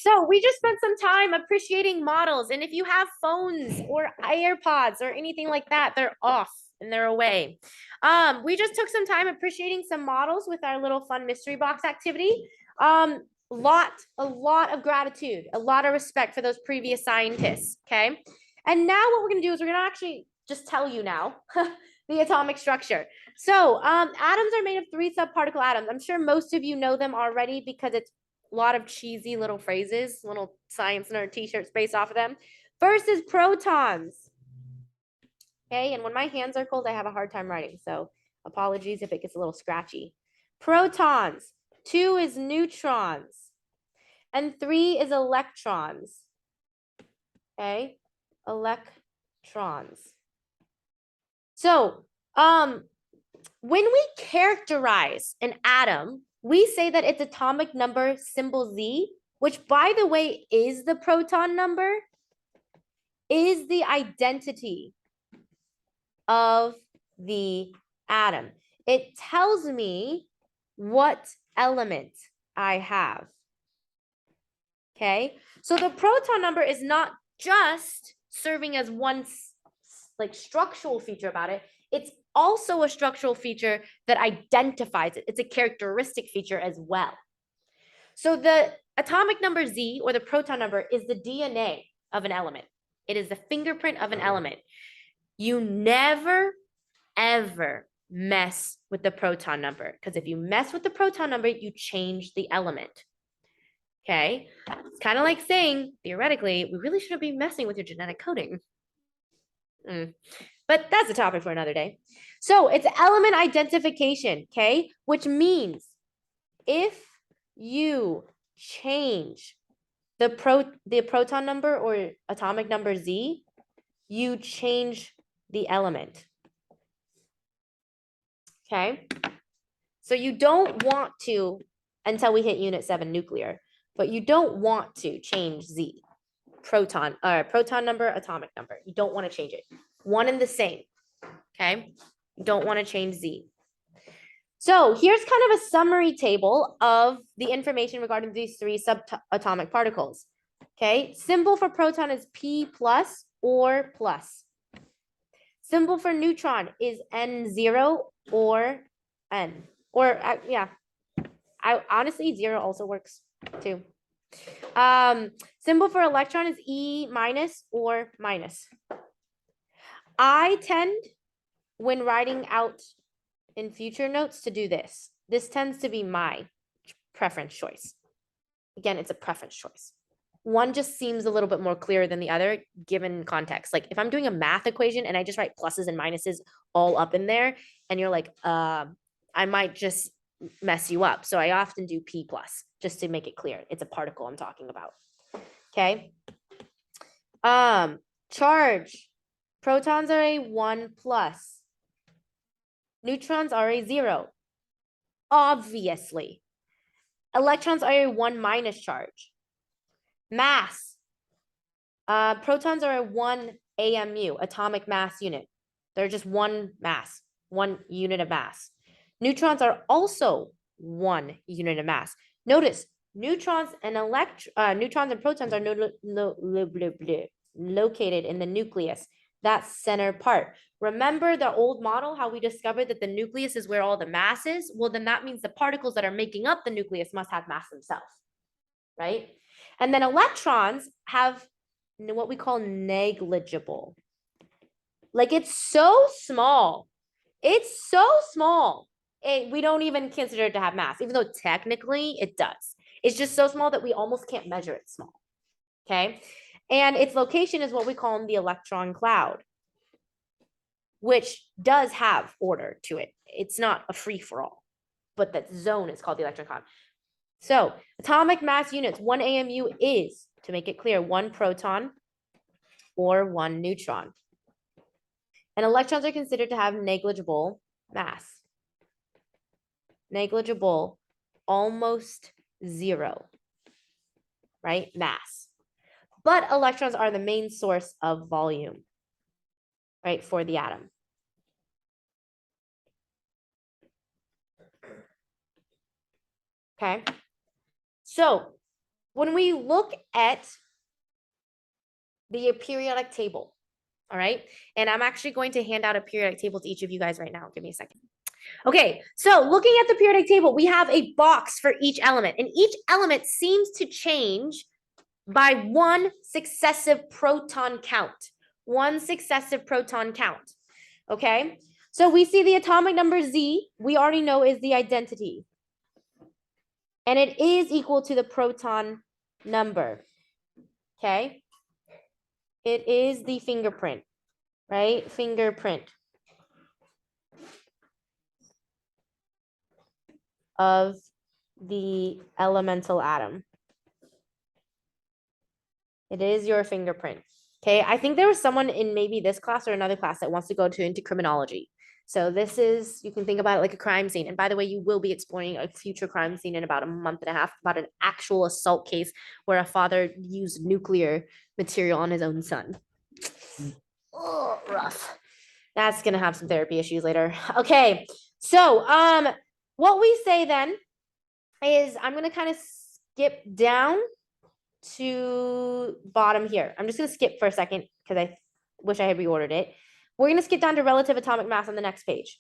So we just spent some time appreciating models. And if you have phones or AirPods or anything like that, they're off and they're away. We just took some time appreciating some models with our little fun mystery box activity. A lot of gratitude, a lot of respect for those previous scientists. Okay. And now what we're going to do is we're going to actually just tell you now the atomic structure. So atoms are made of 3 subparticle atoms. I'm sure most of you know them already because it's a lot of cheesy little phrases, little science nerd t-shirts based off of them. First is protons. Okay, and when my hands are cold, I have a hard time writing, so apologies if it gets a little scratchy. Protons. 2 is neutrons. And 3 is electrons. Okay, electrons. So, when we characterize an atom, we say that its atomic number symbol Z, which by the way is the proton number, is the identity of the atom. It tells me what element I have. Okay, so the proton number is not just serving as one structural feature about it. It's also a structural feature that identifies it. It's a characteristic feature as well. So the atomic number Z, or the proton number, is the DNA of an element. It is the fingerprint of an element. You never, ever mess with the proton number, because if you mess with the proton number, you change the element. Okay, it's kind of like saying, theoretically, we really shouldn't be messing with your genetic coding. But that's a topic for another day. So it's element identification, okay? Which means if you change the proton number or atomic number Z, you change the element. Okay? So you don't want to, until we hit unit 7 nuclear, but you don't want to change Z. Proton number, atomic number. You don't want to change it. One and the same. Okay? You don't want to change Z. So here's kind of a summary table of the information regarding these 3 subatomic particles. Okay? Symbol for proton is P plus or plus. Symbol for neutron is N0 or N. Or yeah. I honestly 0 also works too. Symbol for electron is E minus or minus. I tend, when writing out in future notes, to do this. This tends to be my preference choice. Again, it's a preference choice. One just seems a little bit more clear than the other given context. Like if I'm doing a math equation and I just write pluses and minuses all up in there, and you're like, I might just mess you up. So I often do P plus just to make it clear. It's a particle I'm talking about. Okay. Charge. Protons are a 1 plus. Neutrons are a 0. Obviously. Electrons are a 1 minus charge. Mass. Protons are a 1 AMU, atomic mass unit. They're just 1 mass, 1 unit of mass. Neutrons are also 1 unit of mass. Notice neutrons and protons are located in the nucleus, that center part. Remember the old model, how we discovered that the nucleus is where all the mass is? Well, then that means the particles that are making up the nucleus must have mass themselves, right? And then electrons have what we call negligible. Like it's so small. It's so small. We don't even consider it to have mass, even though technically it does. It's just so small that we almost can't measure it small. Okay. And its location is what we call the electron cloud, which does have order to it. It's not a free-for-all, but that zone is called the electron cloud. So atomic mass units, 1 AMU is, to make it clear, 1 proton or 1 neutron. And electrons are considered to have negligible mass. Negligible, almost 0, right? Mass. But electrons are the main source of volume, right, for the atom. Okay. So when we look at the periodic table, all right, and I'm actually going to hand out a periodic table to each of you guys right now. Give me a second. Okay, so looking at the periodic table, we have a box for each element, and each element seems to change by one successive proton count. One successive proton count. Okay, so we see the atomic number Z, we already know is the identity. And it is equal to the proton number. Okay, it is the fingerprint, right? Fingerprint of the elemental atom. It is your fingerprint. Okay, I think there was someone in maybe this class or another class that wants to go into criminology. So this is, you can think about it like a crime scene. And by the way, you will be exploring a future crime scene in about a month and a half about an actual assault case where a father used nuclear material on his own son. Oh, rough. That's gonna have some therapy issues later. Okay, so what we say then is I'm gonna kind of skip down to bottom here. I'm just gonna skip for a second because I wish I had reordered it. We're gonna skip down to relative atomic mass on the next page.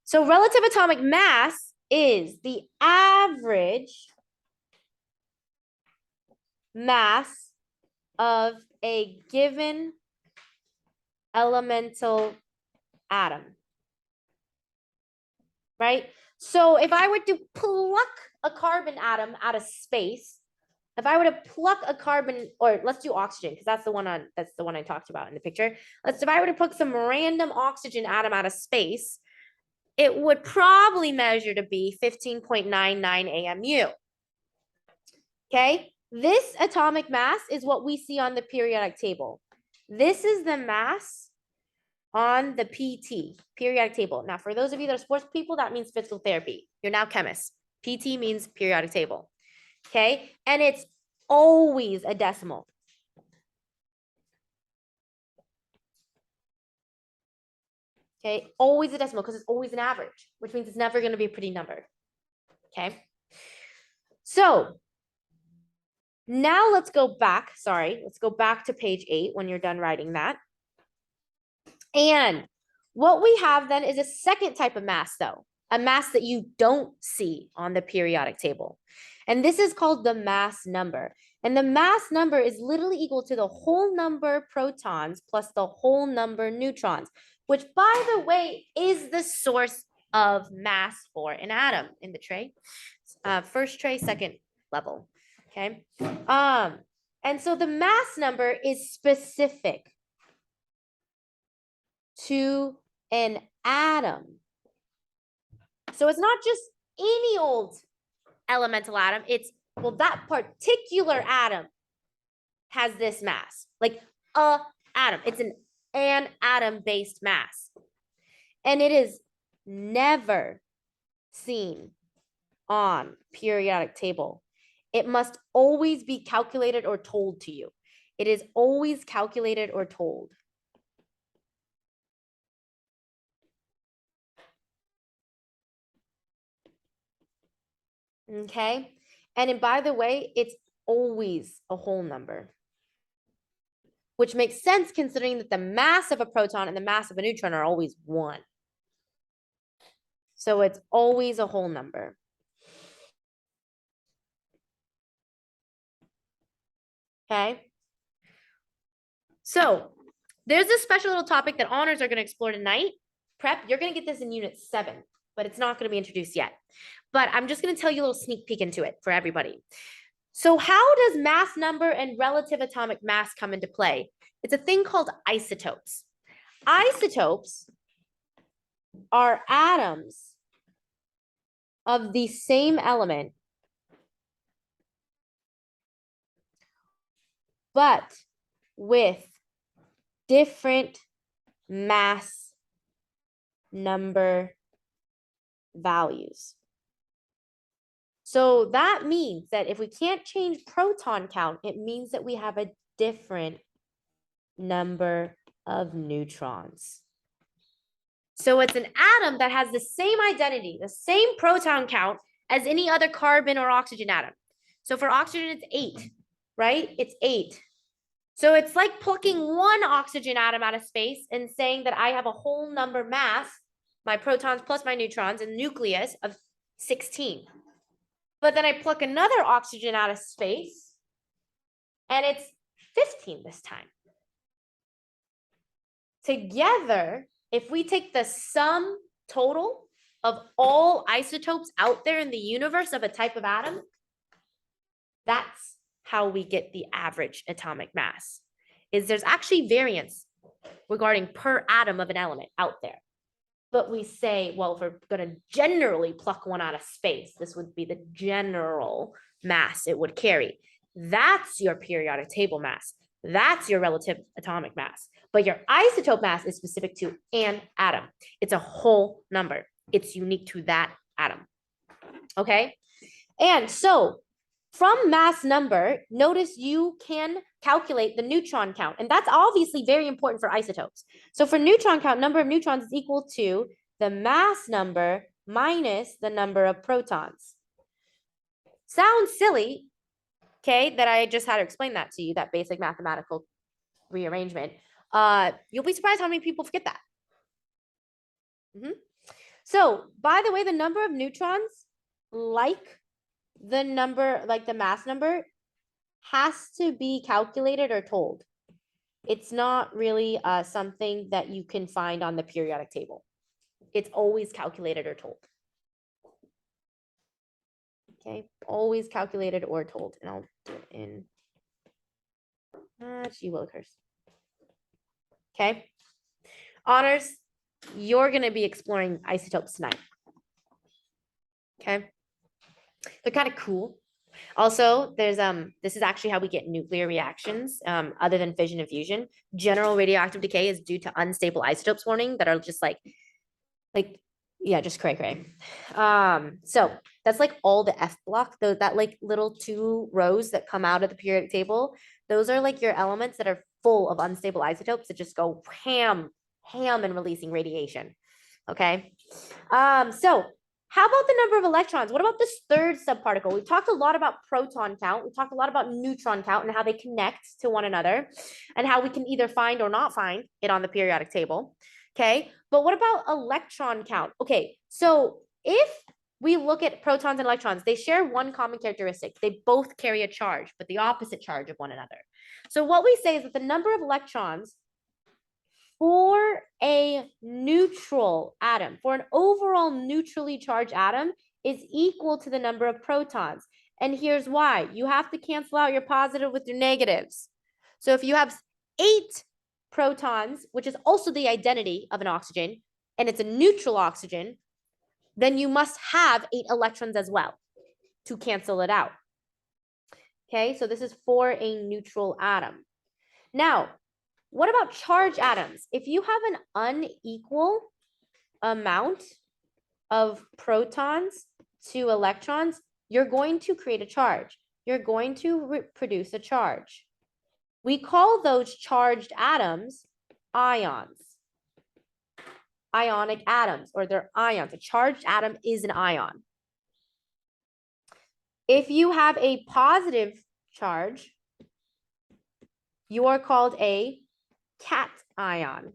So relative atomic mass is the average mass of a given elemental atom, right? So if I were to pluck a carbon atom out of space, if I were to pluck a carbon, or let's do oxygen, because that's the one I talked about in the picture. If I were to pluck some random oxygen atom out of space, it would probably measure to be 15.99 AMU. Okay, this atomic mass is what we see on the periodic table. This is the mass on the PT, periodic table. Now, for those of you that are sports people, that means physical therapy. You're now chemists. PT means periodic table. Okay, and it's always a decimal. Okay, always a decimal because it's always an average, which means it's never going to be a pretty number. Okay, so now let's go back. Sorry, let's go back to page 8 when you're done writing that. And what we have then is a second type of mass, though, a mass that you don't see on the periodic table. And this is called the mass number. And the mass number is literally equal to the whole number protons plus the whole number neutrons, which, by the way, is the source of mass for an atom in the tray. First tray, second level. Okay. And so the mass number is specific to an atom. So it's not just any old elemental atom. It's, well, that particular atom has this mass, like a atom. It's an atom-based mass. And it is never seen on periodic table. It must always be calculated or told to you. It is always calculated or told. Okay, and by the way, it's always a whole number, which makes sense considering that the mass of a proton and the mass of a neutron are always 1. So it's always a whole number. Okay, so there's this special little topic that honors are going to explore tonight. Prep, you're going to get this in unit 7, but it's not going to be introduced yet. But I'm just going to tell you a little sneak peek into it for everybody. So how does mass number and relative atomic mass come into play? It's a thing called isotopes. Isotopes are atoms of the same element, but with different mass number values. So that means that if we can't change proton count, it means that we have a different number of neutrons. So it's an atom that has the same identity, the same proton count as any other carbon or oxygen atom. So for oxygen, it's 8, right? It's 8. So it's like plucking one oxygen atom out of space and saying that I have a whole number mass, my protons plus my neutrons, and nucleus of 16. But then I pluck another oxygen out of space, and it's 15 this time. Together, if we take the sum total of all isotopes out there in the universe of a type of atom, that's how we get the average atomic mass. Is there's actually variance regarding per atom of an element out there. But we say, well, if we're going to generally pluck one out of space, this would be the general mass it would carry. That's your periodic table mass. That's your relative atomic mass. But your isotope mass is specific to an atom. It's a whole number. It's unique to that atom. Okay? And so from mass number, notice you can calculate the neutron count. And that's obviously very important for isotopes. So for neutron count, number of neutrons is equal to the mass number minus the number of protons. Sounds silly, okay, that I just had to explain that to you, that basic mathematical rearrangement. You'll be surprised how many people forget that. So, by the way, the number of neutrons, like the number, like the mass number, has to be calculated or told. It's not really something that you can find on the periodic table. It's always calculated or told. Okay, always calculated or told. And I'll do it in gee willikers. Okay, honors, you're going to be exploring isotopes tonight. Okay, they're kind of cool. Also, there's this is actually how we get nuclear reactions other than fission and fusion. General radioactive decay is due to unstable isotopes forming that are just like yeah, just cray. So that's like all the F block, though, that like little 2 rows that come out of the periodic table. Those are like your elements that are full of unstable isotopes that just go ham and releasing radiation. Okay. So how about the number of electrons? What about this third subparticle? We've talked a lot about proton count. We've talked a lot about neutron count and how they connect to one another and how we can either find or not find it on the periodic table. Okay, but what about electron count? Okay, so if we look at protons and electrons, they share one common characteristic. They both carry a charge, but the opposite charge of one another. So what we say is that the number of electrons for a neutral atom, for an overall neutrally charged atom, is equal to the number of protons. And here's why. You have to cancel out your positive with your negatives. So if you have 8 protons, which is also the identity of an oxygen, and it's a neutral oxygen, then you must have 8 electrons as well to cancel it out. Okay, so this is for a neutral atom. Now, what about charged atoms? If you have an unequal amount of protons to electrons, you're going to create a charge. You're going to produce a charge. We call those charged atoms ions. Ionic atoms, or they're ions. A charged atom is an ion. If you have a positive charge, you are called a cation.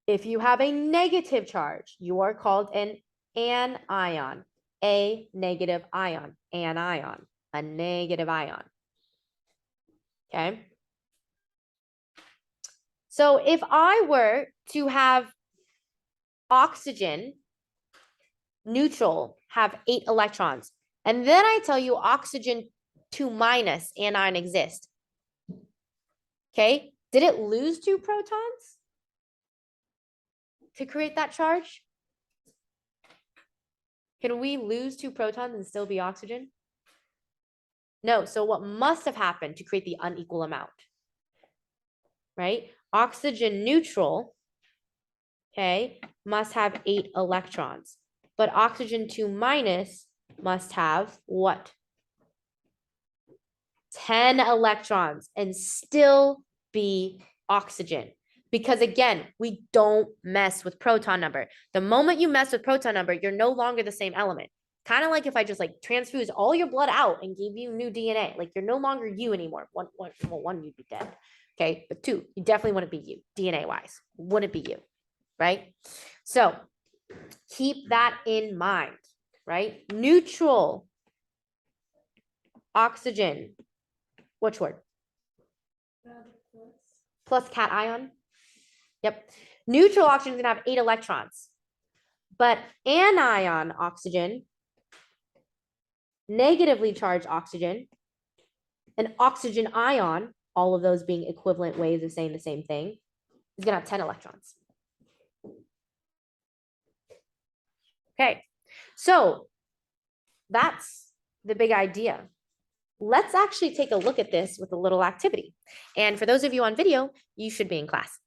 If you have a negative charge, you are called an anion. A negative ion, anion, a negative ion. Okay. So if I were to have oxygen neutral have 8 electrons, and then I tell you oxygen 2 minus anion exist. Okay, did it lose 2 protons to create that charge? Can we lose 2 protons and still be oxygen? No, so what must have happened to create the unequal amount? Right? Oxygen neutral, okay, must have 8 electrons, but oxygen 2 minus must have what? 10 electrons and still be oxygen. Because again, we don't mess with proton number. The moment you mess with proton number, you're no longer the same element. Kind of like if I just like transfuse all your blood out and gave you new DNA, like you're no longer you anymore. One, you'd be dead. Okay. But two, you definitely wouldn't be you DNA wise. Wouldn't be you. Right. So keep that in mind. Right. Neutral oxygen. Which word? Plus cation. Yep. Neutral oxygen is going to have 8 electrons. But anion oxygen, negatively charged oxygen, an oxygen ion, all of those being equivalent ways of saying the same thing, is going to have 10 electrons. Okay, so that's the big idea. Let's actually take a look at this with a little activity. And for those of you on video, you should be in class.